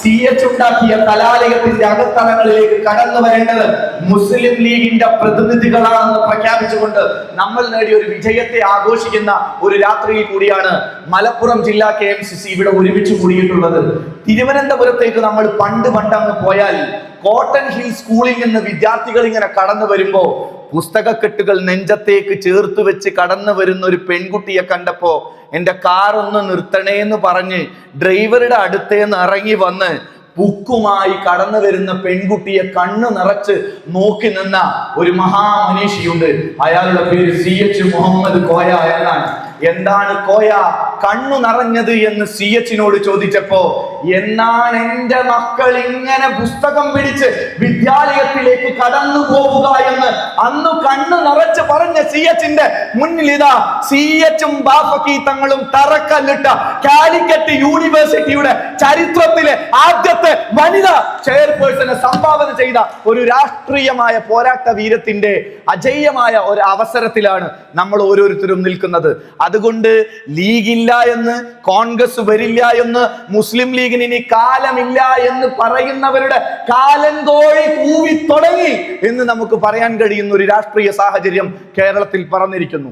CH ഉണ്ടാക്കിയ കലാലയത്തിന്റെ അകത്തളങ്ങളിലേക്ക് കടന്നു വരേണ്ടത് മുസ്ലിം ലീഗിന്റെ പ്രതിനിധികളാണെന്ന് പ്രഖ്യാപിച്ചുകൊണ്ട് നമ്മൾ നേടിയ ഒരു വിജയത്തെ ആഘോഷിക്കുന്ന ഒരു രാത്രിയിൽ കൂടിയാണ് മലപ്പുറം ജില്ലാ KMCC ഇവിടെ ഒരുമിച്ച് കൂടിയിട്ടുള്ളത്. തിരുവനന്തപുരത്തേക്ക് നമ്മൾ പണ്ടങ്ങ് പോയാൽ കോട്ടൺ ഹിൽ സ്കൂളിൽ നിന്ന് വിദ്യാർത്ഥികൾ ഇങ്ങനെ കടന്നു വരുമ്പോ പുസ്തകക്കെട്ടുകൾ നെഞ്ചത്തേക്ക് ചേർത്ത് വെച്ച് കടന്നു വരുന്ന ഒരു പെൺകുട്ടിയെ കണ്ടപ്പോ എൻ്റെ കാർ ഒന്ന് നിർത്തണേന്ന് പറഞ്ഞ് ഡ്രൈവറുടെ അടുത്തേന്ന് ഇറങ്ങി വന്ന് ബുക്കുമായി കടന്നു വരുന്ന പെൺകുട്ടിയെ കണ്ണു നിറച്ച് നോക്കി നിന്ന ഒരു മഹാമനീഷിയുണ്ട്. അയാളുടെ പേര് CH മുഹമ്മദ് കോയ എന്നാണ്. എന്താണ് കോയ കണ്ണു നിറഞ്ഞത് എന്ന് CHനോട് ചോദിച്ചപ്പോ, എന്നാണ് എൻ്റെ മക്കൾ ഇങ്ങനെ പുസ്തകം പിടിച്ച് വിദ്യാലയത്തിലേക്ക് കടന്നു പോവുക എന്ന് അന്ന് കണ്ണു നിറച്ച് പറഞ്ഞ CHന്റെ മുന്നിൽ ഇതാ CHും ബാഫക്കി തങ്ങളും തറക്കല്ലിട്ട കാലിക്കറ്റ് യൂണിവേഴ്സിറ്റിയുടെ ചരിത്രത്തിലെ ആദ്യത്തെ വനിതാ ചെയർപേഴ്സനെ സംഭാവന ചെയ്ത ഒരു രാഷ്ട്രീയമായ പോരാട്ട വീരത്തിന്റെ അജയ്യമായ ഒരു അവസരത്തിലാണ് നമ്മൾ ഓരോരുത്തരും നിൽക്കുന്നത്. അതുകൊണ്ട് ലീഗില്ല എന്ന്, കോൺഗ്രസ് വരില്ല എന്ന്, മുസ്ലിം ലീഗിന് ഇനി കാലമില്ല എന്ന് പറയുന്നവരുടെ കാലൻ കോഴി കൂവി തുടങ്ങി എന്ന് നമുക്ക് പറയാൻ കഴിയുന്ന ഒരു രാഷ്ട്രീയ സാഹചര്യം കേരളത്തിൽ പറന്നിരിക്കുന്നു.